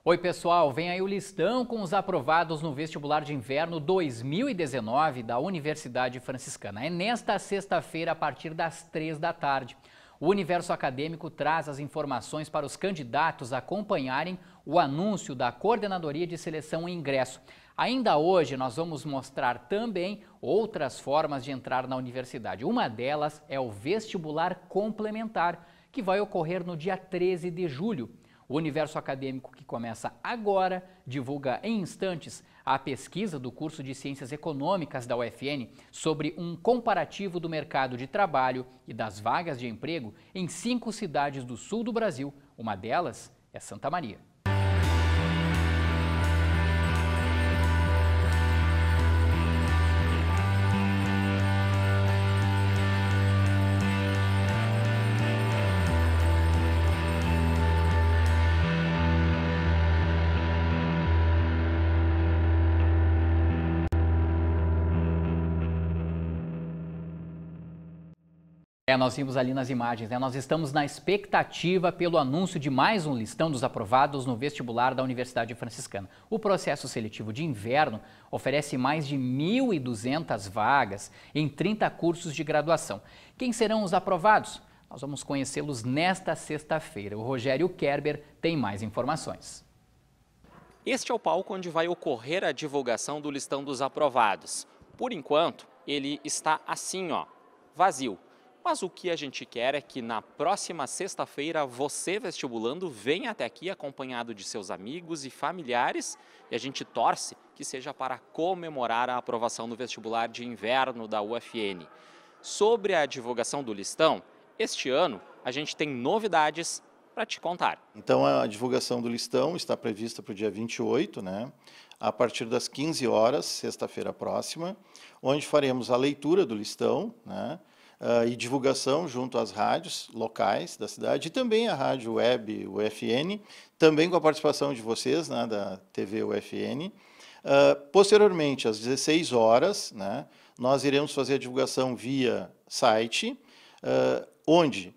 Oi pessoal, vem aí o listão com os aprovados no vestibular de inverno 2019 da Universidade Franciscana. É nesta sexta-feira a partir das 3 da tarde. O Universo Acadêmico traz as informações para os candidatos acompanharem o anúncio da Coordenadoria de Seleção e Ingresso. Ainda hoje nós vamos mostrar também outras formas de entrar na universidade. Uma delas é o vestibular complementar, que vai ocorrer no dia 13 de julho. O Universo Acadêmico, que começa agora, divulga em instantes a pesquisa do curso de Ciências Econômicas da UFN sobre um comparativo do mercado de trabalho e das vagas de emprego em 5 cidades do sul do Brasil. Uma delas é Santa Maria. Nós vimos ali nas imagens, nós estamos na expectativa pelo anúncio de mais um listão dos aprovados no vestibular da Universidade Franciscana. O processo seletivo de inverno oferece mais de 1.200 vagas em 30 cursos de graduação. Quem serão os aprovados? Nós vamos conhecê-los nesta sexta-feira. O Rogério Kerber tem mais informações. Este é o palco onde vai ocorrer a divulgação do listão dos aprovados. Por enquanto, ele está assim, vazio. Mas o que a gente quer é que na próxima sexta-feira você, vestibulando, venha até aqui acompanhado de seus amigos e familiares e a gente torce que seja para comemorar a aprovação do vestibular de inverno da UFN. Sobre a divulgação do listão, este ano a gente tem novidades para te contar. Então a divulgação do listão está prevista para o dia 28, a partir das 15 horas, sexta-feira próxima, onde faremos a leitura do listão, e divulgação junto às rádios locais da cidade e também a rádio web UFN, também com a participação de vocês, da TV UFN. Posteriormente, às 16 horas, nós iremos fazer a divulgação via site, onde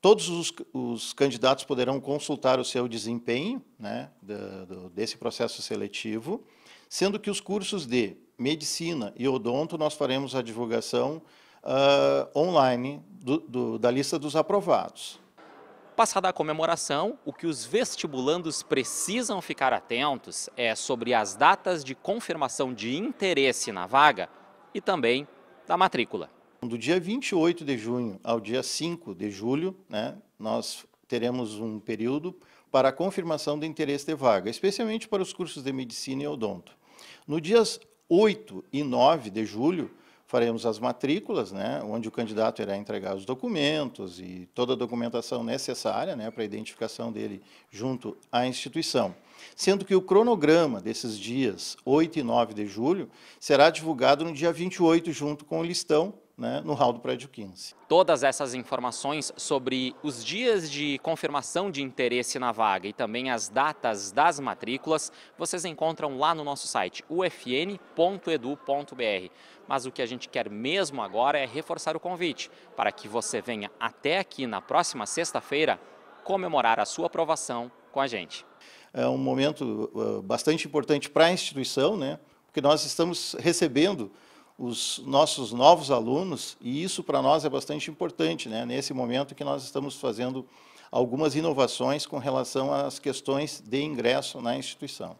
todos os candidatos poderão consultar o seu desempenho desse processo seletivo, sendo que os cursos de medicina e odonto nós faremos a divulgação online da lista dos aprovados. Passada a comemoração, o que os vestibulandos precisam ficar atentos é sobre as datas de confirmação de interesse na vaga e também da matrícula. Do dia 28 de junho ao dia 5 de julho, nós teremos um período para a confirmação do interesse de vaga, especialmente para os cursos de medicina e odonto. No dias 8 e 9 de julho, faremos as matrículas, onde o candidato irá entregar os documentos e toda a documentação necessária para a identificação dele junto à instituição. Sendo que o cronograma desses dias 8 e 9 de julho será divulgado no dia 28, junto com o listão, no hall do prédio 15. Todas essas informações sobre os dias de confirmação de interesse na vaga e também as datas das matrículas, vocês encontram lá no nosso site, ufn.edu.br. Mas o que a gente quer mesmo agora é reforçar o convite para que você venha até aqui na próxima sexta-feira comemorar a sua aprovação com a gente. É um momento bastante importante para a instituição, porque nós estamos recebendo os nossos novos alunos, e isso para nós é bastante importante, nesse momento que nós estamos fazendo algumas inovações com relação às questões de ingresso na instituição.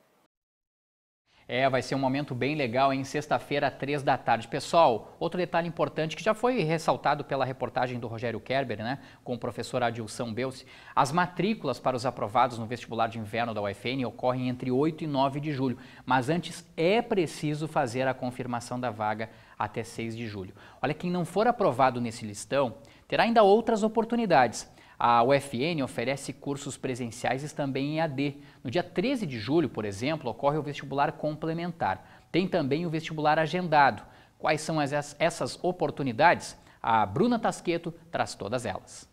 Vai ser um momento bem legal, em sexta-feira, às 3 da tarde. Pessoal, outro detalhe importante que já foi ressaltado pela reportagem do Rogério Kerber, com o professor Adilson Belce, as matrículas para os aprovados no vestibular de inverno da UFN ocorrem entre 8 e 9 de julho, mas antes é preciso fazer a confirmação da vaga até 6 de julho. Olha, quem não for aprovado nesse listão terá ainda outras oportunidades. A UFN oferece cursos presenciais e também em AD. No dia 13 de julho, por exemplo, ocorre o vestibular complementar. Tem também o vestibular agendado. Quais são essas oportunidades? A Bruna Tasqueto traz todas elas.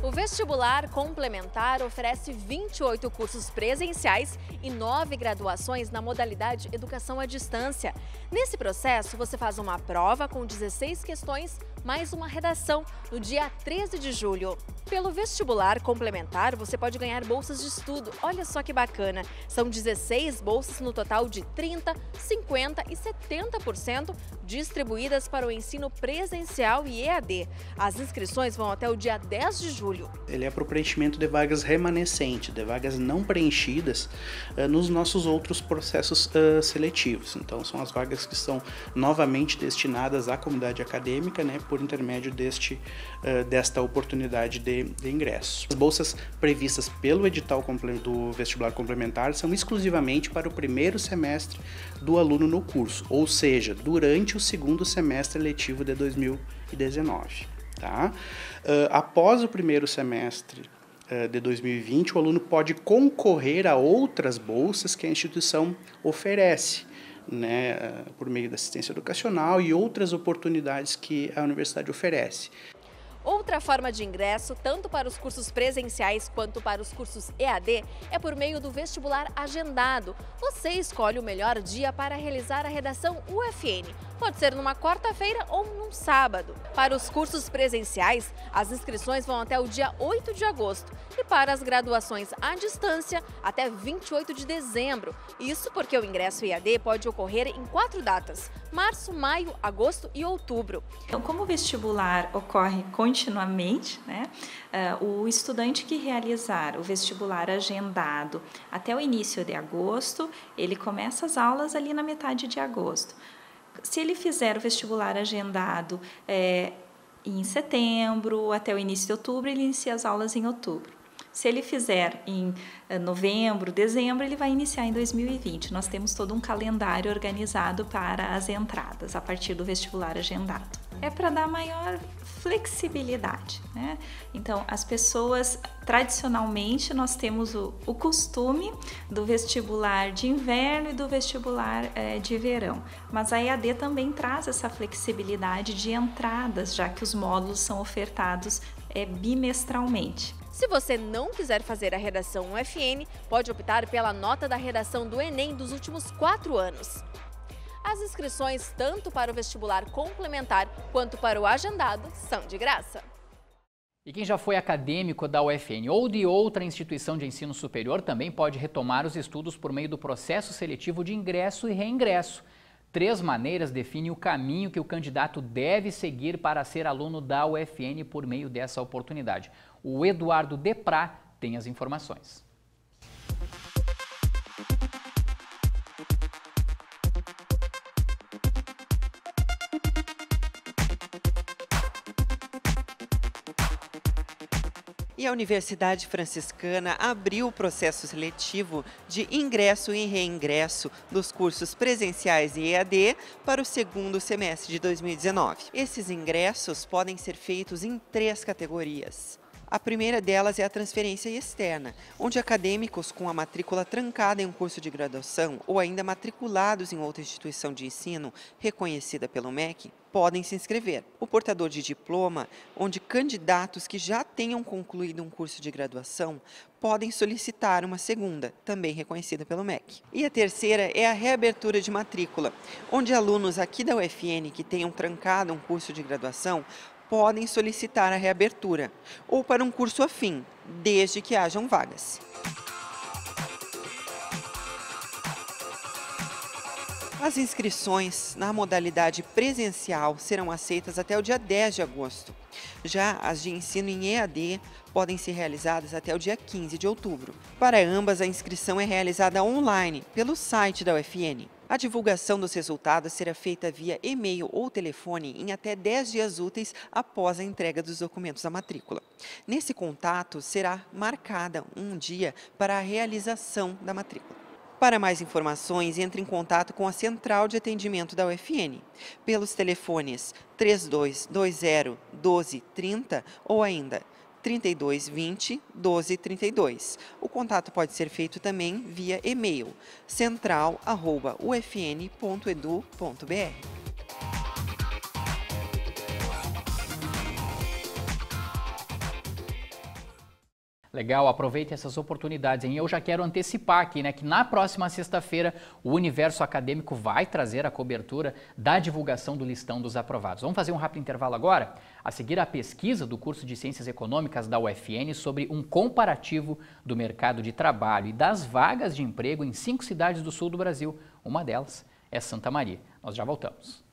O vestibular complementar oferece 28 cursos presenciais e 9 graduações na modalidade Educação à Distância. Nesse processo, você faz uma prova com 16 questões, mais uma redação no dia 13 de julho. Pelo vestibular complementar, você pode ganhar bolsas de estudo. Olha só que bacana! São 16 bolsas no total de 30%, 50% e 70% distribuídas para o ensino presencial e EAD. As inscrições vão até o dia 10 de julho. Ele é para o preenchimento de vagas remanescentes, de vagas não preenchidas nos nossos outros processos seletivos. Então, são as vagas que são novamente destinadas à comunidade acadêmica, né, por intermédio desta oportunidade de ingresso. As bolsas previstas pelo edital do vestibular complementar são exclusivamente para o primeiro semestre do aluno no curso, ou seja, durante o segundo semestre letivo de 2019. Tá? Após o primeiro semestre de 2020, o aluno pode concorrer a outras bolsas que a instituição oferece, né, por meio da assistência educacional e outras oportunidades que a universidade oferece. Outra forma de ingresso, tanto para os cursos presenciais quanto para os cursos EAD, é por meio do vestibular agendado. Você escolhe o melhor dia para realizar a redação UFN. Pode ser numa quarta-feira ou num sábado. Para os cursos presenciais, as inscrições vão até o dia 8 de agosto e para as graduações à distância, até 28 de dezembro. Isso porque o ingresso EAD pode ocorrer em 4 datas: março, maio, agosto e outubro. Então, como o vestibular ocorre continuamente, né, o estudante que realizar o vestibular agendado até o início de agosto, ele começa as aulas ali na metade de agosto. Se ele fizer o vestibular agendado em setembro, até o início de outubro, ele inicia as aulas em outubro. Se ele fizer em novembro, dezembro, ele vai iniciar em 2020. Nós temos todo um calendário organizado para as entradas a partir do vestibular agendado. É para dar maior flexibilidade, né? Então, as pessoas, tradicionalmente, nós temos o costume do vestibular de inverno e do vestibular de verão. Mas a EAD também traz essa flexibilidade de entradas, já que os módulos são ofertados bimestralmente. Se você não quiser fazer a redação UFN, pode optar pela nota da redação do Enem dos últimos 4 anos. As inscrições, tanto para o vestibular complementar quanto para o agendado, são de graça. E quem já foi acadêmico da UFN ou de outra instituição de ensino superior também pode retomar os estudos por meio do processo seletivo de ingresso e reingresso. 3 maneiras definem o caminho que o candidato deve seguir para ser aluno da UFN por meio dessa oportunidade. O Eduardo Deprá tem as informações. E a Universidade Franciscana abriu o processo seletivo de ingresso e reingresso dos cursos presenciais e EAD para o segundo semestre de 2019. Esses ingressos podem ser feitos em 3 categorias. A primeira delas é a transferência externa, onde acadêmicos com a matrícula trancada em um curso de graduação ou ainda matriculados em outra instituição de ensino reconhecida pelo MEC podem se inscrever. O portador de diploma, onde candidatos que já tenham concluído um curso de graduação podem solicitar uma segunda, também reconhecida pelo MEC. E a terceira é a reabertura de matrícula, onde alunos aqui da UFN que tenham trancado um curso de graduação podem solicitar a reabertura, ou para um curso afim, desde que hajam vagas. As inscrições na modalidade presencial serão aceitas até o dia 10 de agosto. Já as de ensino em EAD podem ser realizadas até o dia 15 de outubro. Para ambas, a inscrição é realizada online, pelo site da UFN. A divulgação dos resultados será feita via e-mail ou telefone em até 10 dias úteis após a entrega dos documentos da matrícula. Nesse contato, será marcada um dia para a realização da matrícula. Para mais informações, entre em contato com a Central de Atendimento da UFN, pelos telefones 3220-1230 ou ainda 3220-1232. O contato pode ser feito também via e-mail central@ufn.edu.br. Legal, aproveite essas oportunidades, hein? Eu já quero antecipar aqui, né, que na próxima sexta-feira o Universo Acadêmico vai trazer a cobertura da divulgação do listão dos aprovados. Vamos fazer um rápido intervalo agora? A seguir, a pesquisa do curso de Ciências Econômicas da UFN sobre um comparativo do mercado de trabalho e das vagas de emprego em 5 cidades do sul do Brasil. Uma delas é Santa Maria. Nós já voltamos.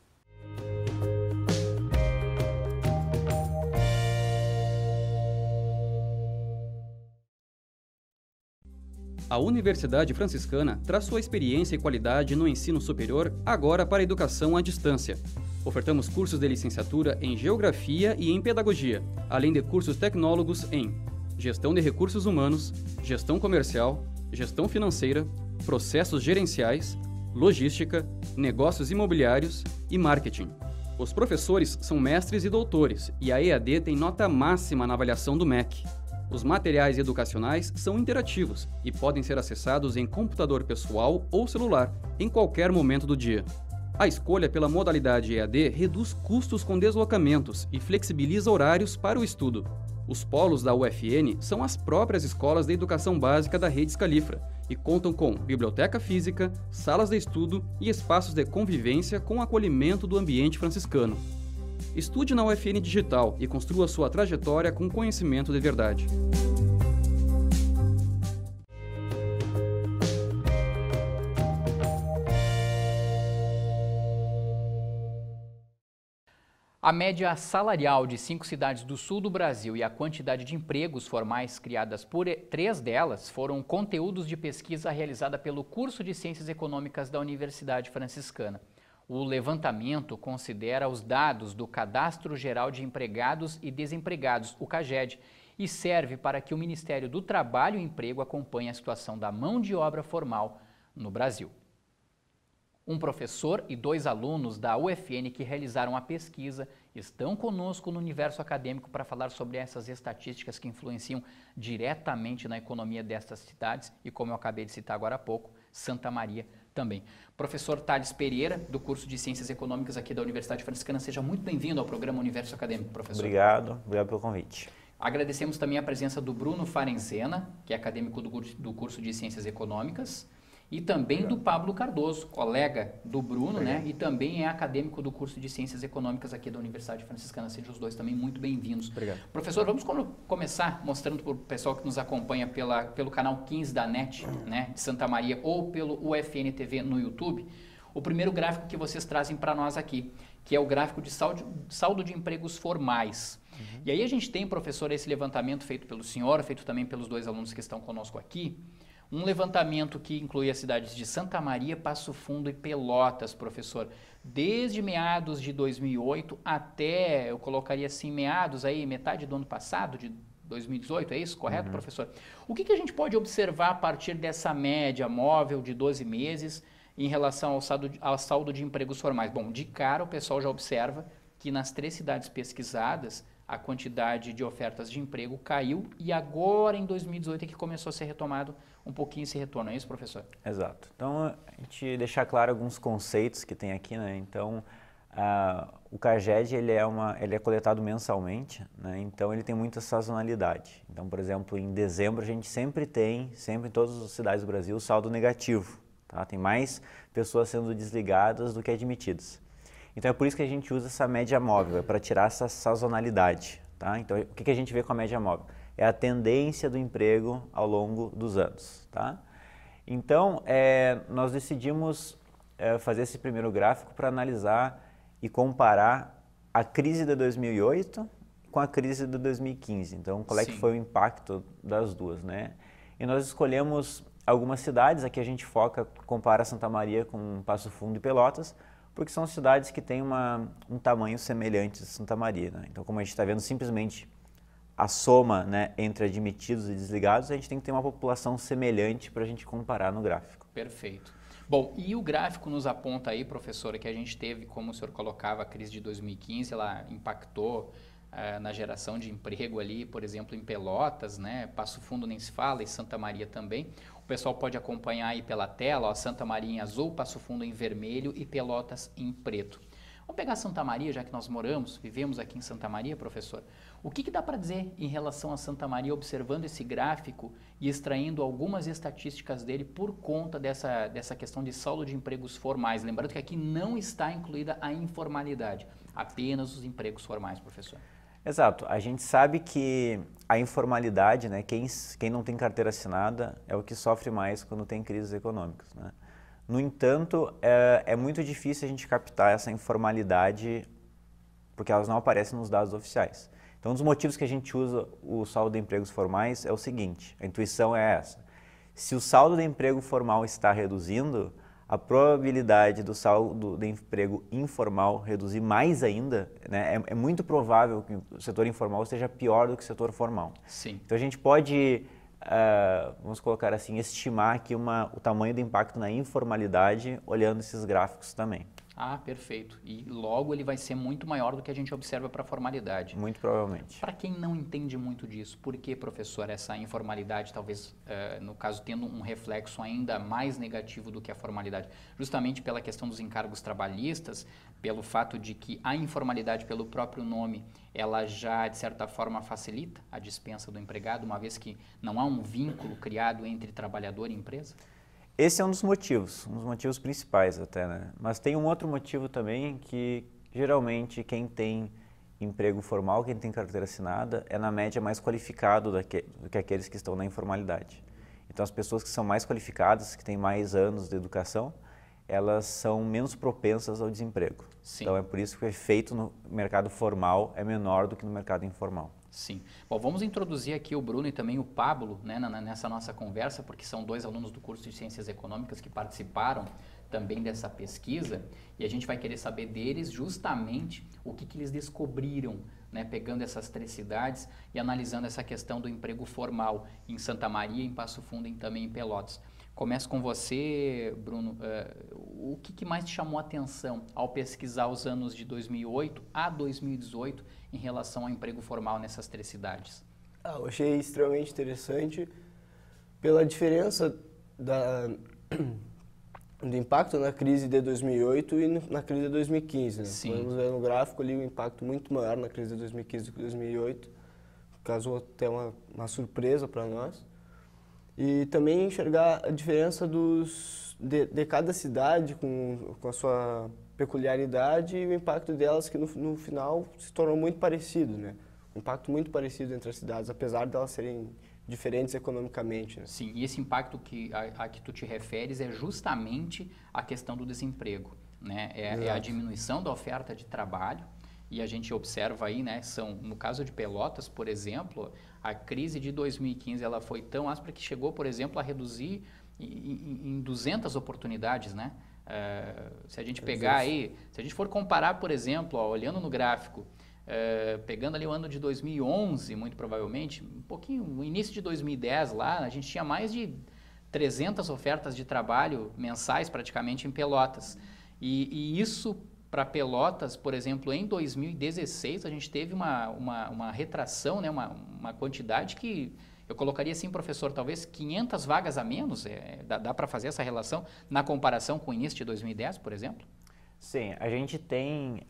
A Universidade Franciscana traz sua experiência e qualidade no ensino superior agora para a educação à distância. Ofertamos cursos de licenciatura em Geografia e em Pedagogia, além de cursos tecnólogos em Gestão de Recursos Humanos, Gestão Comercial, Gestão Financeira, Processos Gerenciais, Logística, Negócios Imobiliários e Marketing. Os professores são mestres e doutores e a EAD tem nota máxima na avaliação do MEC. Os materiais educacionais são interativos e podem ser acessados em computador pessoal ou celular, em qualquer momento do dia. A escolha pela modalidade EAD reduz custos com deslocamentos e flexibiliza horários para o estudo. Os polos da UFN são as próprias escolas de educação básica da Rede Scalifra e contam com biblioteca física, salas de estudo e espaços de convivência com acolhimento do ambiente franciscano. Estude na UFN Digital e construa sua trajetória com conhecimento de verdade. A média salarial de 5 cidades do sul do Brasil e a quantidade de empregos formais criadas por 3 delas foram conteúdos de pesquisa realizada pelo curso de Ciências Econômicas da Universidade Franciscana. O levantamento considera os dados do Cadastro Geral de Empregados e Desempregados, o CAGED, e serve para que o Ministério do Trabalho e Emprego acompanhe a situação da mão de obra formal no Brasil. Um professor e 2 alunos da UFN que realizaram a pesquisa estão conosco no Universo Acadêmico para falar sobre essas estatísticas que influenciam diretamente na economia destas cidades e, como eu acabei de citar agora há pouco, Santa Maria também. Professor Thales Pereira, do curso de Ciências Econômicas aqui da Universidade Franciscana, seja muito bem-vindo ao programa Universo Acadêmico, professor. Obrigado pelo convite. Agradecemos também a presença do Bruno Farenzena, que é acadêmico do curso de Ciências Econômicas, e também do Pablo Cardoso, colega do Bruno, né? E também é acadêmico do curso de Ciências Econômicas aqui da Universidade Franciscana. Sejam os dois também muito bem-vindos. Obrigado. Professor, vamos começar mostrando para o pessoal que nos acompanha pelo canal 15 da NET, né, de Santa Maria, ou pelo UFN TV no YouTube, o primeiro gráfico que vocês trazem para nós aqui, que é o gráfico de saldo de empregos formais. E aí a gente tem, professor, esse levantamento feito pelo senhor, feito também pelos 2 alunos que estão conosco aqui, um levantamento que inclui as cidades de Santa Maria, Passo Fundo e Pelotas, professor, desde meados de 2008 até, eu colocaria assim, meados aí, metade do ano passado, de 2018, é isso? Correto, professor? O que a gente pode observar a partir dessa média móvel de 12 meses em relação ao saldo de empregos formais? Bom, de cara o pessoal já observa que nas 3 cidades pesquisadas, a quantidade de ofertas de emprego caiu e agora em 2018 é que começou a ser retomado um pouquinho esse retorno, é isso, professor? Exato. Então, a gente deixar claro alguns conceitos que tem aqui, né? Então, o CAGED, ele é coletado mensalmente, né? Então ele tem muita sazonalidade. Então, por exemplo, em dezembro a gente sempre em todas as cidades do Brasil, saldo negativo, tá? Tem mais pessoas sendo desligadas do que admitidas. Então é por isso que a gente usa essa média móvel, é para tirar essa sazonalidade, tá? Então o que a gente vê com a média móvel? É a tendência do emprego ao longo dos anos, tá? Então nós decidimos fazer esse primeiro gráfico para analisar e comparar a crise de 2008 com a crise de 2015. Então qual é que foi o impacto das duas, né? E nós escolhemos algumas cidades, aqui a gente compara Santa Maria com Passo Fundo e Pelotas, porque são cidades que têm um tamanho semelhante a Santa Maria, né? Então, como a gente está vendo simplesmente a soma, né, entre admitidos e desligados, a gente tem que ter uma população semelhante para a gente comparar no gráfico. Perfeito. Bom, e o gráfico nos aponta aí, professora, que a gente teve, como o senhor colocava, a crise de 2015, ela impactou na geração de emprego ali, por exemplo, em Pelotas, né? Passo Fundo nem se fala, e Santa Maria também. O pessoal pode acompanhar aí pela tela, ó, Santa Maria em azul, Passo Fundo em vermelho e Pelotas em preto. Vamos pegar Santa Maria, já que nós vivemos aqui em Santa Maria, professor. O que dá para dizer em relação a Santa Maria, observando esse gráfico e extraindo algumas estatísticas dele por conta dessa questão de saldo de empregos formais? Lembrando que aqui não está incluída a informalidade, apenas os empregos formais, professor. Exato. A gente sabe que a informalidade, né, quem não tem carteira assinada é o que sofre mais quando tem crises econômicas, né? No entanto, é muito difícil a gente captar essa informalidade porque elas não aparecem nos dados oficiais. Então, um dos motivos que a gente usa o saldo de empregos formais é o seguinte, a intuição é essa: se o saldo de emprego formal está reduzindo, a probabilidade do saldo de emprego informal reduzir mais ainda, né, é muito provável que o setor informal esteja pior do que o setor formal. Sim. Então, a gente pode, vamos colocar assim, estimar aqui o tamanho do impacto na informalidade olhando esses gráficos também. Ah, perfeito. E logo ele vai ser muito maior do que a gente observa para a formalidade. Muito provavelmente. Para quem não entende muito disso, por que, professor, essa informalidade talvez, no caso, tendo um reflexo ainda mais negativo do que a formalidade? Justamente pela questão dos encargos trabalhistas, pelo fato de que a informalidade, pelo próprio nome, ela já, de certa forma, facilita a dispensa do empregado, uma vez que não há um vínculo criado entre trabalhador e empresa? Esse é um dos motivos principais até, né? Mas tem um outro motivo também que, geralmente, quem tem emprego formal, quem tem carteira assinada, é na média mais qualificado do que aqueles que estão na informalidade. Então, as pessoas que são mais qualificadas, que têm mais anos de educação, elas são menos propensas ao desemprego. Sim. Então, é por isso que o efeito no mercado formal é menor do que no mercado informal. Sim. Bom, vamos introduzir aqui o Bruno e também o Pablo, né, nessa nossa conversa, porque são dois alunos do curso de Ciências Econômicas que participaram também dessa pesquisa, e a gente vai querer saber deles justamente o que eles descobriram, né, pegando essas 3 cidades e analisando essa questão do emprego formal em Santa Maria, em Passo Fundo e também em Pelotas. Começo com você, Bruno. O que mais te chamou a atenção ao pesquisar os anos de 2008 a 2018 em relação ao emprego formal nessas 3 cidades? Eu achei extremamente interessante pela diferença do impacto na crise de 2008 e na crise de 2015. Né? Sim. Podemos ver no gráfico ali o impacto muito maior na crise de 2015 do que 2008, causou até uma surpresa para nós. E também enxergar a diferença de cada cidade com a sua peculiaridade e o impacto delas que no final se tornou muito parecido, né? Um impacto muito parecido entre as cidades, apesar de elas serem diferentes economicamente. Né? Sim, e esse impacto a que tu te referes é justamente a questão do desemprego, né? É a diminuição da oferta de trabalho. E a gente observa aí, né, no caso de Pelotas, por exemplo, a crise de 2015 ela foi tão áspera que chegou, por exemplo, a reduzir em 200 oportunidades, né? Se a gente pegar aí, se a gente for comparar, por exemplo, olhando no gráfico, pegando ali o ano de 2011, muito provavelmente, um pouquinho, no início de 2010 lá, a gente tinha mais de 300 ofertas de trabalho mensais praticamente em Pelotas. E isso para Pelotas, por exemplo, em 2016, a gente teve uma retração, né, uma quantidade que eu colocaria assim, professor, talvez 500 vagas a menos. Dá para fazer essa relação na comparação com o início de 2010, por exemplo? Sim, a gente tem...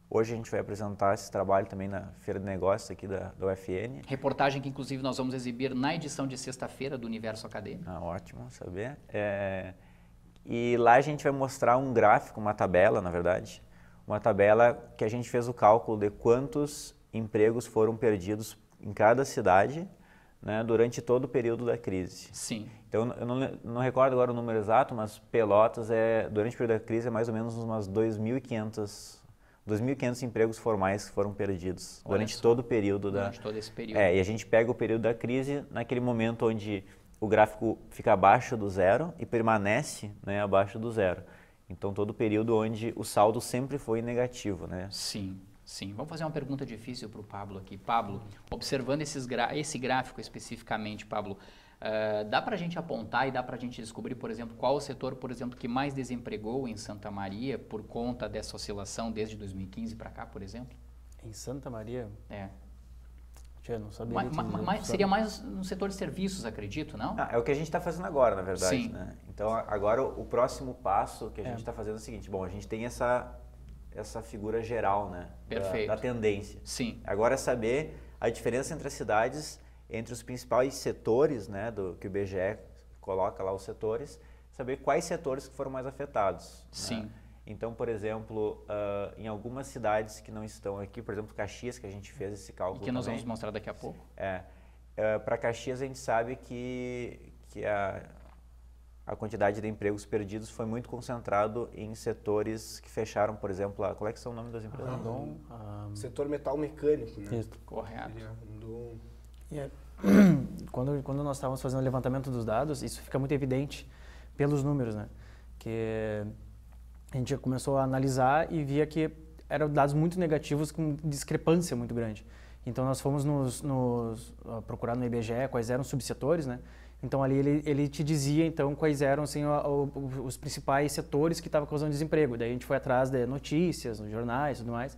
Hoje a gente vai apresentar esse trabalho também na Feira de Negócios aqui da UFN. Reportagem que, inclusive, nós vamos exibir na edição de sexta-feira do Universo Acadêmico. Ótimo saber. E lá a gente vai mostrar um gráfico, uma tabela, na verdade, uma tabela que a gente fez o cálculo de quantos empregos foram perdidos em cada cidade, né, durante todo o período da crise. Sim. Então, eu não recordo agora o número exato, mas Pelotas, durante o período da crise, é mais ou menos umas 2.500 empregos formais que foram perdidos durante todo o período. Durante todo esse período. E a gente pega o período da crise, naquele momento onde o gráfico fica abaixo do zero e permanece, né, abaixo do zero. Então, todo o período onde o saldo sempre foi negativo, né? Sim, sim. Vamos fazer uma pergunta difícil para o Pablo aqui. Pablo, observando esse gráfico especificamente, Pablo, dá para a gente apontar e dá para a gente descobrir, por exemplo, qual o setor, por exemplo, que mais desempregou em Santa Maria por conta dessa oscilação desde 2015 para cá, por exemplo? Em Santa Maria? É. não saberia. Mas seria mais no setor de serviços, acredito, não? É o que a gente está fazendo agora, na verdade. Sim. Né? Então, agora o próximo passo que a gente está fazendo é o seguinte, bom, a gente tem essa figura geral, né? Perfeito. Da tendência. Sim. Agora é saber a diferença entre as cidades, entre os principais setores, né, que o IBGE coloca lá os setores, saber quais setores que foram mais afetados. Sim. Né? Então, por exemplo, em algumas cidades que não estão aqui, por exemplo, Caxias, que a gente fez esse cálculo e que nós também, vamos mostrar daqui a pouco. Para Caxias a gente sabe que a quantidade de empregos perdidos foi muito concentrado em setores que fecharam, por exemplo, qual é que são o nome das empresas? Setor metal mecânico, né? Isso. Correto. Quando nós estávamos fazendo o levantamento dos dados, isso fica muito evidente pelos números, né? Que a gente começou a analisar e via que eram dados muito negativos com discrepância muito grande. Então nós fomos procurar no IBGE quais eram os subsetores, né? Então ali ele te dizia então quais eram assim, os principais setores que estavam causando desemprego. Daí a gente foi atrás de notícias, nos jornais e tudo mais.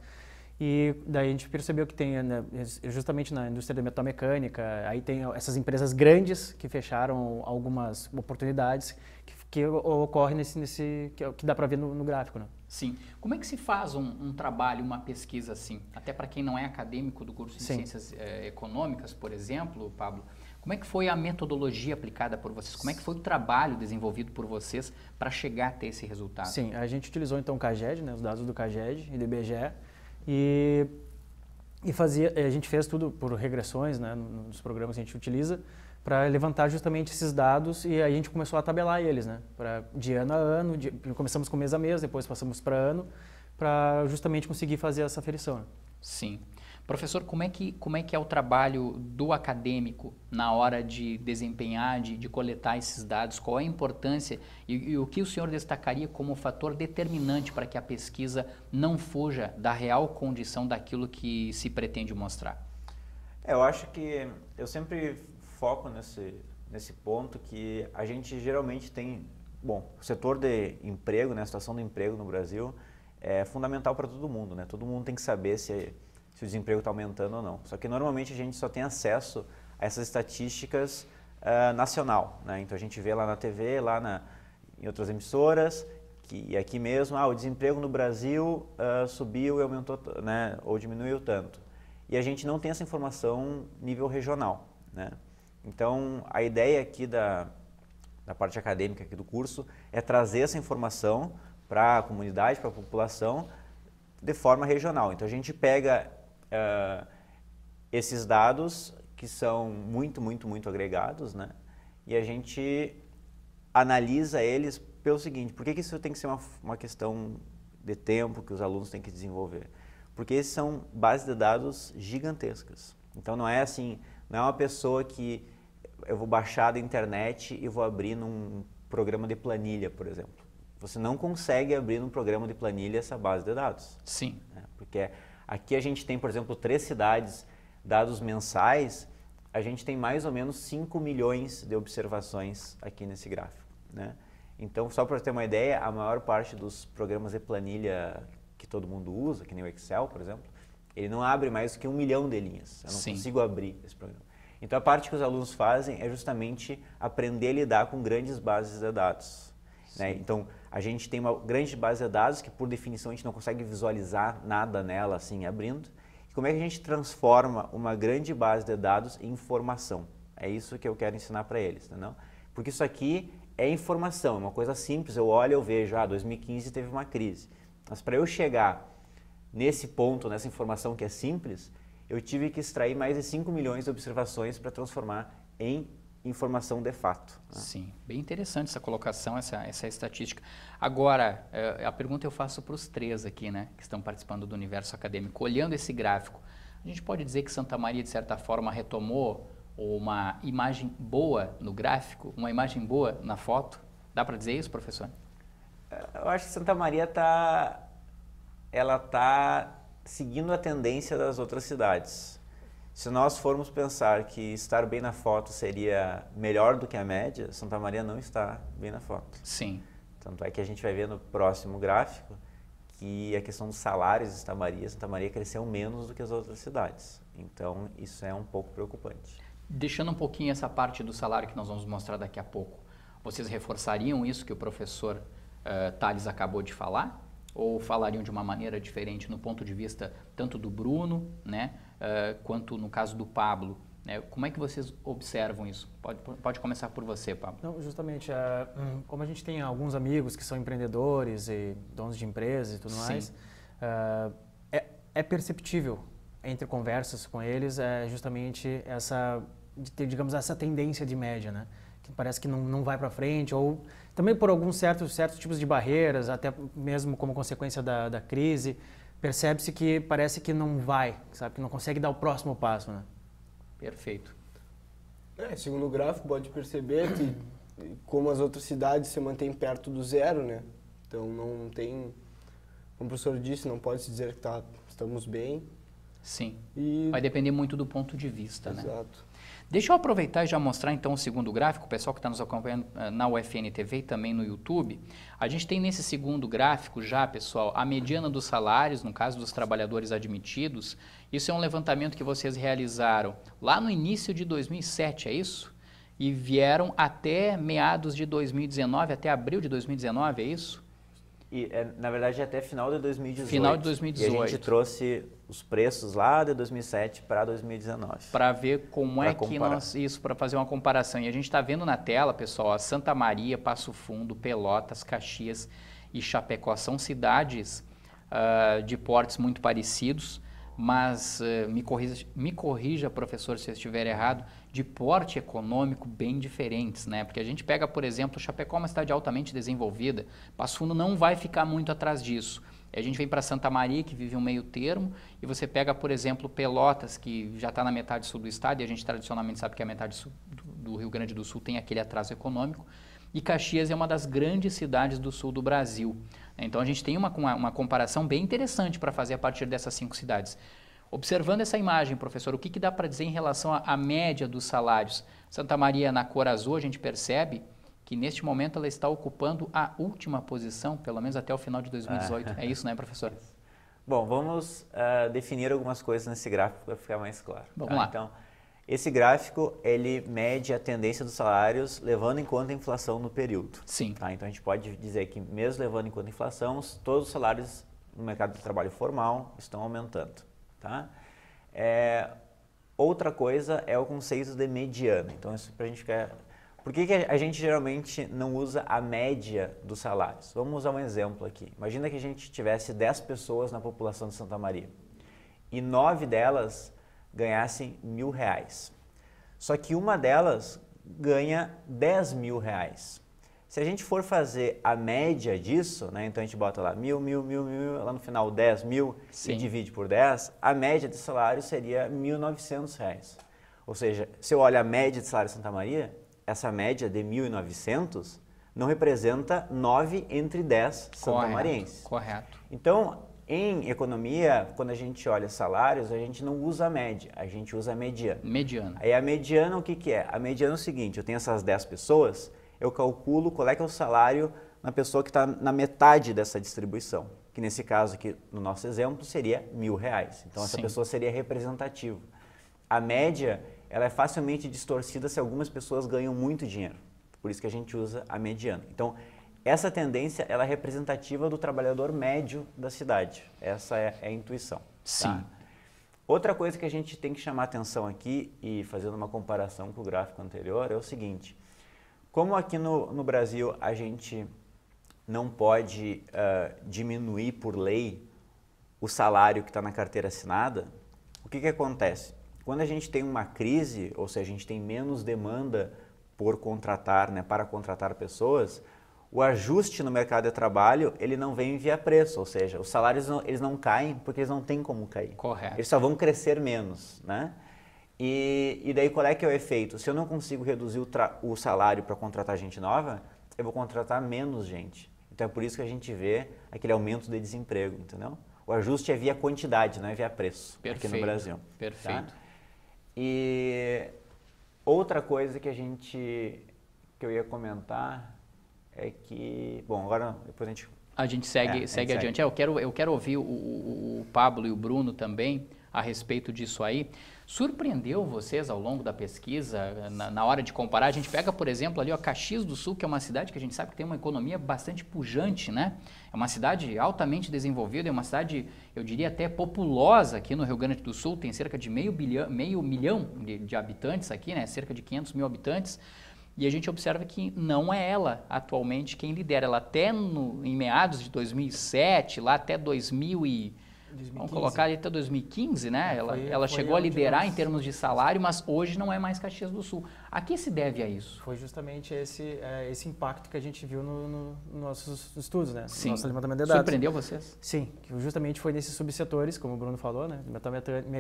E daí a gente percebeu que tem, né, justamente na indústria da metalmecânica, aí tem essas empresas grandes que fecharam algumas oportunidades que ocorre que dá para ver no gráfico, né? Sim. Como é que se faz um trabalho, uma pesquisa assim? Até para quem não é acadêmico do curso de Ciências Econômicas, por exemplo, Pablo, como é que foi a metodologia aplicada por vocês? Como é que foi o trabalho desenvolvido por vocês para chegar até esse resultado? Sim, a gente utilizou então o CAGED, né, os dados do CAGED e do IBGE, e a gente fez tudo por regressões, né, nos programas que a gente utiliza, para levantar justamente esses dados, e aí a gente começou a tabelar eles, né, de ano a ano, começamos com mês a mês, depois passamos para ano, para justamente conseguir fazer essa aferição. Né? Sim. Professor, como é que é o trabalho do acadêmico na hora de desempenhar, de coletar esses dados? Qual é a importância e o que o senhor destacaria como fator determinante para que a pesquisa não fuja da real condição daquilo que se pretende mostrar? Eu acho que eu sempre foco nesse ponto que a gente geralmente tem... Bom, o setor de emprego, né, a situação do emprego no Brasil é fundamental para todo mundo, né? Todo mundo tem que saber se o desemprego está aumentando ou não. Só que normalmente a gente só tem acesso a essas estatísticas nacional, né? Então a gente vê lá na TV, em outras emissoras, e aqui mesmo, o desemprego no Brasil subiu e aumentou, né, ou diminuiu tanto. E a gente não tem essa informação nível regional, né? Então a ideia aqui da parte acadêmica aqui do curso é trazer essa informação para a comunidade, para a população, de forma regional. Então a gente pega esses dados que são muito agregados, né? E a gente analisa eles pelo seguinte: por que isso tem que ser uma questão de tempo que os alunos têm que desenvolver? Porque esses são bases de dados gigantescas. Então não é assim, não é uma pessoa que eu vou baixar da internet e vou abrir num programa de planilha, por exemplo. Você não consegue abrir num programa de planilha essa base de dados. Sim. Né? Porque aqui a gente tem, por exemplo, 3 cidades, dados mensais, a gente tem mais ou menos 5 milhões de observações aqui nesse gráfico, né? Então, só para ter uma ideia, a maior parte dos programas de planilha que todo mundo usa, que nem o Excel, por exemplo, ele não abre mais do que 1 milhão de linhas. Eu não consigo abrir esse programa. Então, a parte que os alunos fazem é justamente aprender a lidar com grandes bases de dados, né? Então, a gente tem uma grande base de dados que, por definição, a gente não consegue visualizar nada nela assim, abrindo. E como é que a gente transforma uma grande base de dados em informação? É isso que eu quero ensinar para eles, entendeu? Porque isso aqui é informação, é uma coisa simples. Eu olho e eu vejo, 2015 teve uma crise. Mas para eu chegar nesse ponto, nessa informação que é simples, eu tive que extrair mais de 5 milhões de observações para transformar em informação de fato. Né? Sim, bem interessante essa colocação, essa estatística. Agora, a pergunta eu faço para os 3 aqui, né, que estão participando do universo acadêmico. Olhando esse gráfico, a gente pode dizer que Santa Maria, de certa forma, retomou uma imagem boa no gráfico, uma imagem boa na foto? Dá para dizer isso, professor? Eu acho que Santa Maria está seguindo a tendência das outras cidades. Se nós formos pensar que estar bem na foto seria melhor do que a média, Santa Maria não está bem na foto. Sim. Tanto é que a gente vai ver no próximo gráfico E a questão dos salários em Santa Maria cresceu menos do que as outras cidades. Então, isso é um pouco preocupante. Deixando um pouquinho essa parte do salário que nós vamos mostrar daqui a pouco, vocês reforçariam isso que o professor Thales acabou de falar? Ou falariam de uma maneira diferente no ponto de vista tanto do Bruno, né, quanto no caso do Pablo? Né? Como é que vocês observam isso? Pode começar por você, Pablo. Não, justamente, como a gente tem alguns amigos que são empreendedores e donos de empresas e tudo mais, é perceptível entre conversas com eles justamente essa, digamos, essa tendência de média, né? Que parece que não vai para frente, ou também por alguns certos tipos de barreiras, até mesmo como consequência da crise, percebe-se que parece que não vai, sabe, que não consegue dar o próximo passo, né? Perfeito. Segundo o gráfico, pode perceber que como as outras cidades se mantêm perto do zero, né? Então não tem, como o professor disse, não pode se dizer que estamos bem. Sim, vai depender muito do ponto de vista, né? Exato. Deixa eu aproveitar e já mostrar então o segundo gráfico, o pessoal que está nos acompanhando na UFN TV e também no YouTube. A gente tem nesse segundo gráfico já, pessoal, a mediana dos salários, no caso dos trabalhadores admitidos. Isso é um levantamento que vocês realizaram lá no início de 2007, é isso? E vieram até meados de 2019, até abril de 2019, é isso? E, na verdade, até final de 2018. Final de 2018. E a gente trouxe os preços lá de 2007 para 2019. Para ver como é que nós... Isso, para fazer uma comparação. E a gente está vendo na tela, pessoal, Santa Maria, Passo Fundo, Pelotas, Caxias e Chapecó. São cidades de portes muito parecidos, mas me corrija, professor, se eu estiver errado, de porte econômico bem diferentes, né? Porque a gente pega, por exemplo, Chapecó é uma cidade altamente desenvolvida, Passo Fundo não vai ficar muito atrás disso. A gente vem para Santa Maria, que vive um meio termo, e você pega, por exemplo, Pelotas, que já está na metade sul do estado, e a gente tradicionalmente sabe que a metade sul do Rio Grande do Sul tem aquele atraso econômico, e Caxias é uma das grandes cidades do sul do Brasil. Então a gente tem uma comparação bem interessante para fazer a partir dessas 5 cidades. Observando essa imagem, professor, o que dá para dizer em relação à média dos salários? Santa Maria, na cor azul, a gente percebe que neste momento ela está ocupando a última posição, pelo menos até o final de 2018. É isso, né, professor? Bom, vamos definir algumas coisas nesse gráfico para ficar mais claro. Vamos lá. Então, esse gráfico, ele mede a tendência dos salários levando em conta a inflação no período. Sim. Tá? Então, a gente pode dizer que, mesmo levando em conta a inflação, todos os salários no mercado de trabalho formal estão aumentando. Tá? Outra coisa é o conceito de mediana. Então, isso para a gente ficar... Por que a gente geralmente não usa a média dos salários? Vamos usar um exemplo aqui. Imagina que a gente tivesse 10 pessoas na população de Santa Maria e 9 delas ganhassem R$1.000. Só que uma delas ganha R$10.000. Se a gente for fazer a média disso, né, então a gente bota lá 1.000, lá no final 10.000 e divide por 10, a média de salário seria R$1.900. Ou seja, se eu olho a média de salário de Santa Maria, essa média de 1.900 não representa 9 entre 10 santamarienses. Correto. Então, em economia, quando a gente olha salários, a gente não usa a média, a gente usa a mediana. Mediana. Aí a mediana o que é? A mediana é o seguinte, eu tenho essas 10 pessoas, eu calculo qual é que é o salário na pessoa que está na metade dessa distribuição, que nesse caso aqui, no nosso exemplo, seria R$1.000. Então, essa pessoa seria representativa. A média, ela é facilmente distorcida se algumas pessoas ganham muito dinheiro. Por isso que a gente usa a mediana. Então, essa tendência, ela é representativa do trabalhador médio da cidade. Essa é a intuição. Sim. Tá? Outra coisa que a gente tem que chamar atenção aqui, e fazendo uma comparação com o gráfico anterior, é o seguinte. Como aqui no Brasil a gente não pode diminuir por lei o salário que está na carteira assinada, o que acontece? Quando a gente tem uma crise, ou seja, a gente tem menos demanda por contratar, né, para contratar pessoas, o ajuste no mercado de trabalho ele não vem via preço, ou seja, os salários eles não caem porque eles não têm como cair. Correto. Eles só vão crescer menos, né? E daí qual é que é o efeito? Se eu não consigo reduzir o salário para contratar gente nova, eu vou contratar menos gente. Então é por isso que a gente vê aquele aumento de desemprego, entendeu? O ajuste é via quantidade, não é via preço. Perfeito. Aqui no Brasil. Perfeito. Tá? E outra coisa que eu ia comentar é que, bom, agora depois a gente A gente segue adiante. Eu quero ouvir o Pablo e o Bruno também a respeito disso aí. Surpreendeu vocês ao longo da pesquisa, na hora de comparar? A gente pega, por exemplo, ali Caxias do Sul, que é uma cidade que a gente sabe que tem uma economia bastante pujante, né? É uma cidade altamente desenvolvida, é uma cidade, eu diria até populosa aqui no Rio Grande do Sul, tem cerca de meio milhão de habitantes aqui, né? Cerca de 500 mil habitantes. E a gente observa que não é ela atualmente quem lidera. Ela até em meados de 2007, lá até 2015. Vamos colocar ali até 2015, né? Ela chegou a liderar em termos de salário, mas hoje não é mais Caxias do Sul. A que se deve a isso? Foi justamente esse impacto que a gente viu nos nossos estudos, né? Sim. No nosso levantamento de dados. Surpreendeu vocês? Sim, que justamente foi nesses subsetores, como o Bruno falou, né?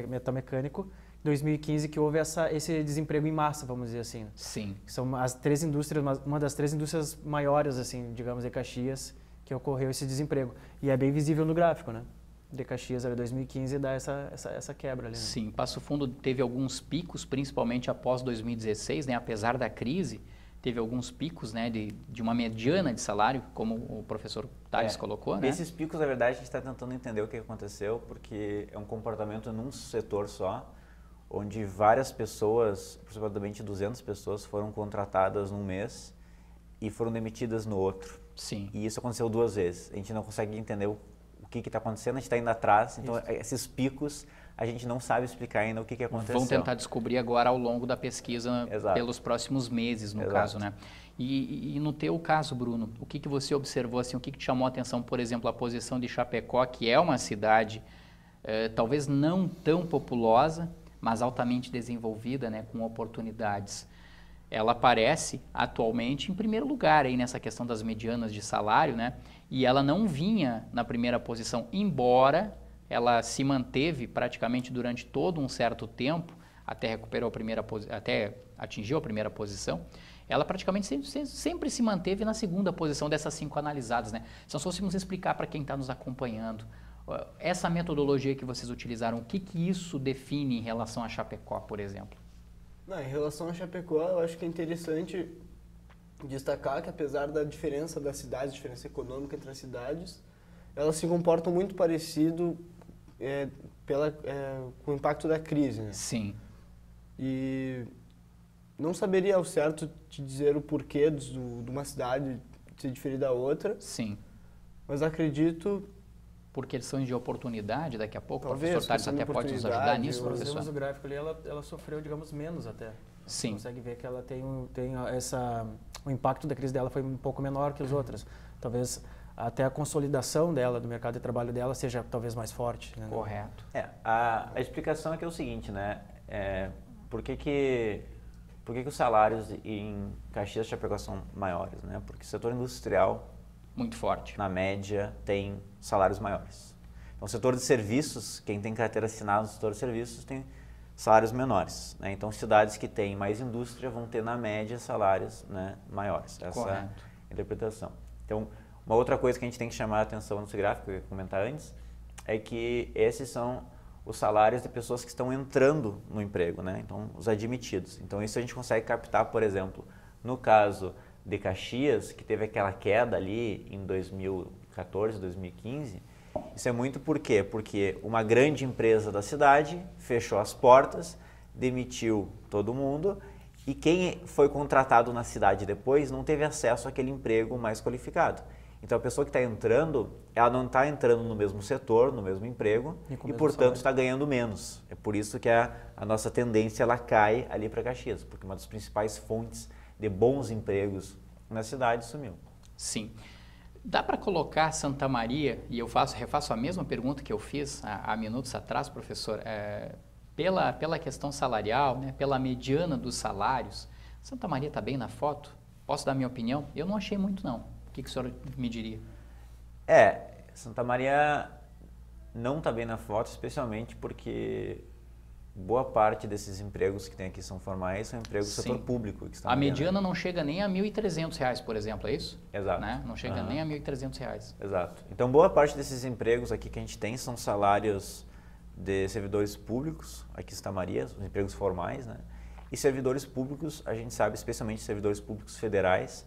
Metalmecânico, em 2015 que houve esse desemprego em massa, vamos dizer assim. Sim. Que são as 3 indústrias, uma das 3 indústrias maiores, assim, digamos, de Caxias, que ocorreu esse desemprego. E é bem visível no gráfico, né? De Caxias, era 2015, dá essa quebra ali. Né? Sim, Passo Fundo teve alguns picos, principalmente após 2016, né? Apesar da crise, teve alguns picos, né? De uma mediana de salário, como o professor Thales colocou, né? Esses picos, na verdade, a gente está tentando entender o que aconteceu, porque é um comportamento num setor só, onde várias pessoas, aproximadamente 200 pessoas, foram contratadas num mês e foram demitidas no outro. Sim. E isso aconteceu 2 vezes. A gente não consegue entender o que está acontecendo, a gente está indo atrás, então esses picos a gente não sabe explicar ainda o que aconteceu. Vão tentar descobrir agora ao longo da pesquisa, Exato. pelos próximos meses, no caso, né? E no teu caso, Bruno, o que você observou, assim, o que te chamou a atenção, por exemplo, a posição de Chapecó, que é uma cidade talvez não tão populosa, mas altamente desenvolvida, né, com oportunidades. Ela aparece atualmente em primeiro lugar aí nessa questão das medianas de salário, né? E ela não vinha na primeira posição, embora ela se manteve praticamente durante todo um certo tempo, até atingiu a primeira posição. Ela praticamente sempre se manteve na segunda posição dessas 5 analisadas, né? Então, se fôssemos explicar para quem está nos acompanhando, essa metodologia que vocês utilizaram, o que isso define em relação a Chapecó, por exemplo? Em relação a Chapecó, eu acho que é interessante destacar que, apesar da diferença das cidades, diferença econômica entre as cidades, elas se comportam muito parecido com o impacto da crise, né? Sim. E não saberia ao certo te dizer o porquê de uma cidade ser diferente da outra. Sim. Mas acredito... Por questões de oportunidade, daqui a pouco, talvez, o professor Thales até pode nos ajudar nisso, professor. professor. O gráfico ali, ela sofreu, digamos, menos até. Sim. Você consegue ver que ela tem o impacto da crise dela foi um pouco menor que as outras. Talvez até a consolidação dela, do mercado de trabalho dela, seja talvez mais forte. Né? Correto. A explicação é que é o seguinte, né? Por que os salários em Caxias e Chapecó são maiores, né? Porque o setor industrial, muito forte, na média, tem salários maiores. Então, o setor de serviços, quem tem carteira assinada no setor de serviços, tem salários menores, né? Então, cidades que têm mais indústria vão ter, na média, salários, né, maiores. Essa é a interpretação. Então, uma outra coisa que a gente tem que chamar a atenção nesse gráfico, que eu ia comentar antes, é que esses são os salários de pessoas que estão entrando no emprego, né? Então, os admitidos. Então, isso a gente consegue captar, por exemplo, no caso de Caxias, que teve aquela queda ali em 2014, 2015, isso é muito por quê? Porque uma grande empresa da cidade fechou as portas, demitiu todo mundo e quem foi contratado na cidade depois não teve acesso àquele emprego mais qualificado. Então, a pessoa que está entrando, ela não está entrando no mesmo setor, no mesmo emprego e portanto, está ganhando menos. É por isso que a nossa tendência ela cai ali para Caxias, porque uma das principais fontes de bons empregos na cidade sumiu. Sim. Dá para colocar Santa Maria, e eu refaço a mesma pergunta que eu fiz há minutos atrás, professor, pela questão salarial, né, pela mediana dos salários, Santa Maria está bem na foto? Posso dar minha opinião? Eu não achei muito, não. O que o senhor me diria? Santa Maria não está bem na foto, especialmente porque boa parte desses empregos que tem aqui são formais, são empregos do setor público. Que a mediana não chega nem a R$ 1.300, por exemplo, é isso? Exato. Né? Não chega nem a R$ 1.300. Exato. Então, boa parte desses empregos aqui que a gente tem são salários de servidores públicos, aqui em Santa Maria, os empregos formais, né? E servidores públicos, a gente sabe, especialmente servidores públicos federais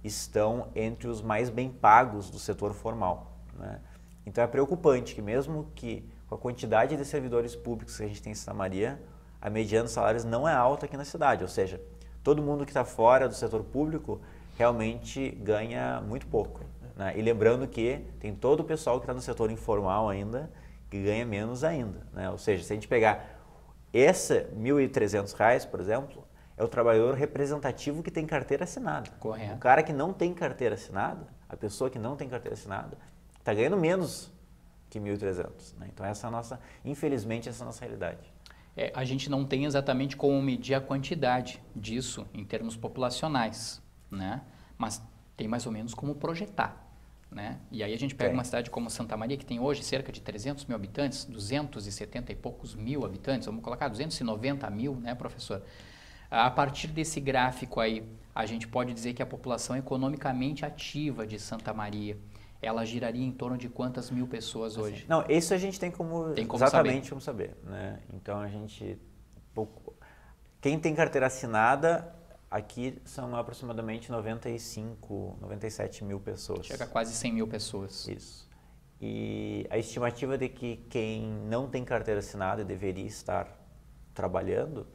estão entre os mais bem pagos do setor formal, né? Então é preocupante que mesmo que com a quantidade de servidores públicos que a gente tem em Santa Maria, a mediana de salários não é alta aqui na cidade, ou seja, todo mundo que está fora do setor público realmente ganha muito pouco, né? E lembrando que tem todo o pessoal que está no setor informal ainda, que ganha menos ainda, né? Ou seja, se a gente pegar esse R$ 1.300, por exemplo, é o trabalhador representativo que tem carteira assinada. Correto. O cara que não tem carteira assinada, a pessoa que não tem carteira assinada, está ganhando menos que 1.300, né? Então essa é a nossa, infelizmente, essa é a nossa realidade. A gente não tem exatamente como medir a quantidade disso em termos populacionais, né? Mas tem mais ou menos como projetar, né? E aí a gente pega uma cidade como Santa Maria, que tem hoje cerca de 300 mil habitantes, 270 e poucos mil habitantes, vamos colocar 290 mil, né, professor? A partir desse gráfico aí, a gente pode dizer que a população economicamente ativa de Santa Maria, ela giraria em torno de quantas mil pessoas hoje? Não, isso a gente tem como exatamente como saber, né? Então a gente, quem tem carteira assinada aqui são aproximadamente 97 mil pessoas. Chega a quase 100 mil pessoas. Isso. E a estimativa de que quem não tem carteira assinada e deveria estar trabalhando,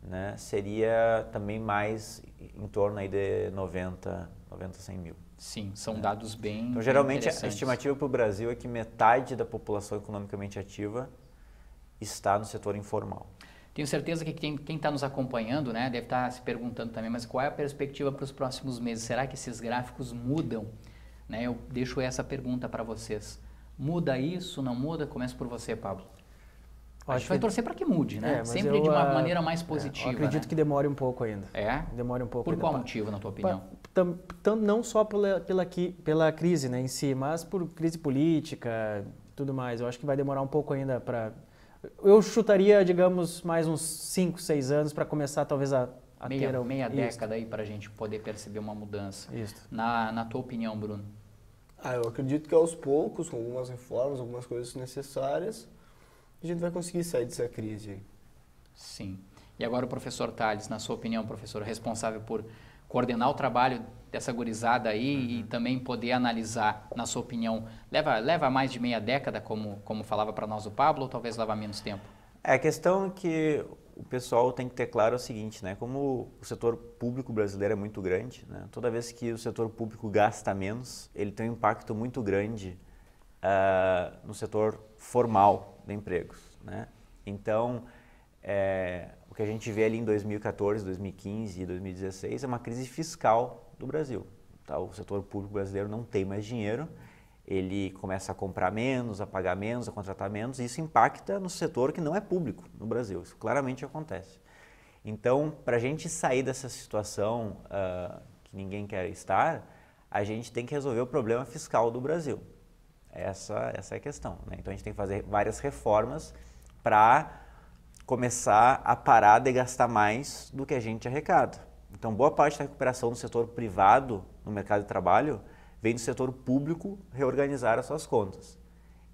né, seria também mais em torno aí de 100 mil. Sim, são dados bem Então, geralmente, interessantes. a estimativa para o Brasil é que metade da população economicamente ativa está no setor informal. Tenho certeza que quem está nos acompanhando, né, deve estar se perguntando também, mas qual é a perspectiva para os próximos meses? Será que esses gráficos mudam? Né, eu deixo essa pergunta para vocês. Muda isso, não muda? Começo por você, Pablo. A gente vai torcer para que mude, né? Sempre de uma maneira mais positiva. Eu acredito, né, que demore um pouco ainda. Demore um pouco. Por qual motivo, na tua opinião? Não só pela crise, né, em si, mas por crise política e tudo mais. Eu acho que vai demorar um pouco ainda para... Eu chutaria, digamos, mais uns 5, 6 anos para começar talvez a ter... Meia década aí para a gente poder perceber uma mudança. Isso. Na tua opinião, Bruno? Eu acredito que aos poucos, com algumas reformas, algumas coisas necessárias, a gente vai conseguir sair dessa crise aí. Sim. E agora o professor Tales, na sua opinião, professor, responsável por coordenar o trabalho dessa gurizada aí e também poder analisar, na sua opinião, leva mais de meia década, como falava para nós o Pablo, ou talvez leva menos tempo? A questão que o pessoal tem que ter claro é o seguinte, né? Como o setor público brasileiro é muito grande, né? Toda vez que o setor público gasta menos, ele tem um impacto muito grande no setor formal de empregos, né? Então, o que a gente vê ali em 2014, 2015 e 2016 é uma crise fiscal do Brasil. Tá? O setor público brasileiro não tem mais dinheiro, ele começa a comprar menos, a pagar menos, a contratar menos, e isso impacta no setor que não é público no Brasil. Isso claramente acontece. Então, para a gente sair dessa situação que ninguém quer estar, a gente tem que resolver o problema fiscal do Brasil. Essa é a questão, né? Então, a gente tem que fazer várias reformas para começar a parar de gastar mais do que a gente arrecada. Então, boa parte da recuperação do setor privado no mercado de trabalho vem do setor público reorganizar as suas contas.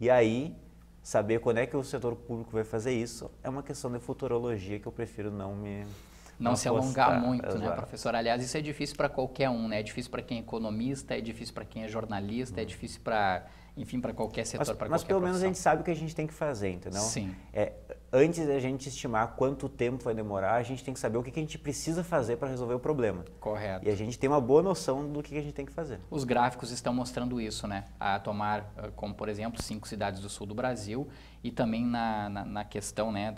E aí, saber quando é que o setor público vai fazer isso é uma questão de futurologia que eu prefiro não se alongar muito, né, professor? Aliás, isso é difícil para qualquer um, né? É difícil para quem é economista, é difícil para quem é jornalista, é difícil para, enfim, para qualquer setor, para qualquer Mas pelo menos profissão. a gente sabe o que a gente tem que fazer, entendeu? Sim. Antes da gente estimar quanto tempo vai demorar, a gente tem que saber o que a gente precisa fazer para resolver o problema. Correto. E a gente tem uma boa noção do que a gente tem que fazer. Os gráficos estão mostrando isso, né? A tomar, como por exemplo, 5 cidades do sul do Brasil e também na questão, né,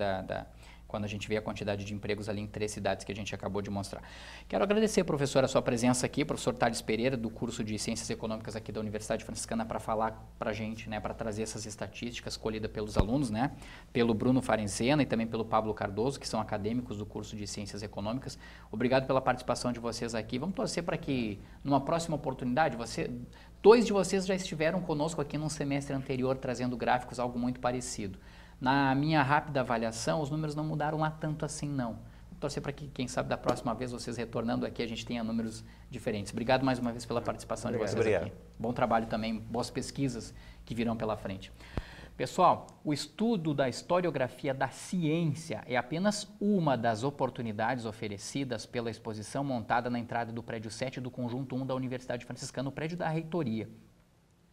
quando a gente vê a quantidade de empregos ali em 3 cidades que a gente acabou de mostrar. Quero agradecer, professor, a sua presença aqui, professor Tales Pereira, do curso de Ciências Econômicas aqui da Universidade Franciscana, para falar para a gente, né, para trazer essas estatísticas colhidas pelos alunos, né, pelo Bruno Farenzena e também pelo Pablo Cardoso, que são acadêmicos do curso de Ciências Econômicas. Obrigado pela participação de vocês aqui. Vamos torcer para que, numa próxima oportunidade, 2 de vocês já estiveram conosco aqui num semestre anterior, trazendo gráficos, algo muito parecido. Na minha rápida avaliação, os números não mudaram lá tanto assim, não. Vou torcer para que, quem sabe, da próxima vez, vocês retornando aqui, a gente tenha números diferentes. Obrigado mais uma vez pela participação de vocês aqui. Bom trabalho também, boas pesquisas que virão pela frente. Pessoal, o estudo da historiografia da ciência é apenas uma das oportunidades oferecidas pela exposição montada na entrada do prédio 7 do Conjunto 1 da Universidade Franciscana, o prédio da Reitoria.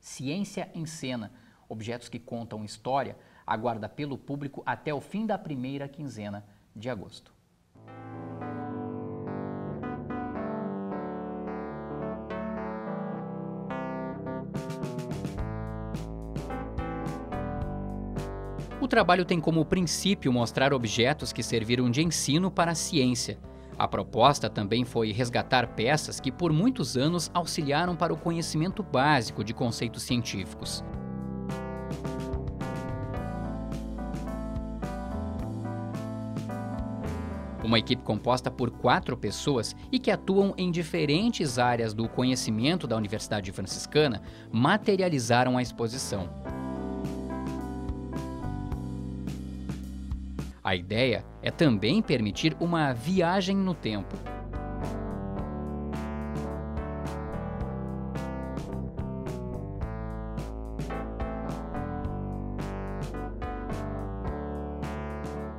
Ciência em Cena, objetos que contam história, aguarda pelo público até o fim da primeira quinzena de agosto. O trabalho tem como princípio mostrar objetos que serviram de ensino para a ciência. A proposta também foi resgatar peças que por muitos anos auxiliaram para o conhecimento básico de conceitos científicos. Uma equipe composta por 4 pessoas e que atuam em diferentes áreas do conhecimento da Universidade Franciscana materializaram a exposição. A ideia é também permitir uma viagem no tempo.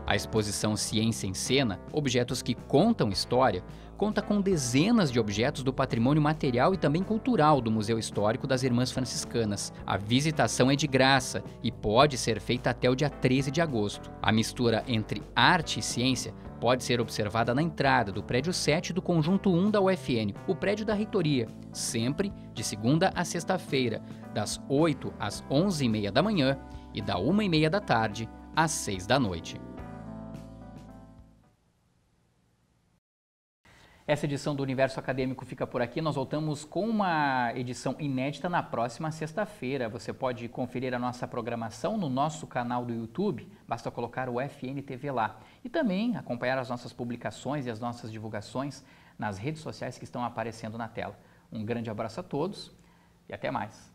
A exposição Ciência em Cena, Objetos que Contam História, conta com dezenas de objetos do patrimônio material e também cultural do Museu Histórico das Irmãs Franciscanas. A visitação é de graça e pode ser feita até o dia 13 de agosto. A mistura entre arte e ciência pode ser observada na entrada do prédio 7 do Conjunto 1 da UFN, o prédio da Reitoria, sempre de segunda a sexta-feira, das 8 às 11h30 da manhã e da 1h30 da tarde às 6 da noite. Essa edição do Universo Acadêmico fica por aqui. Nós voltamos com uma edição inédita na próxima sexta-feira. Você pode conferir a nossa programação no nosso canal do YouTube, basta colocar o FN TV lá. E também acompanhar as nossas publicações e as nossas divulgações nas redes sociais que estão aparecendo na tela. Um grande abraço a todos e até mais.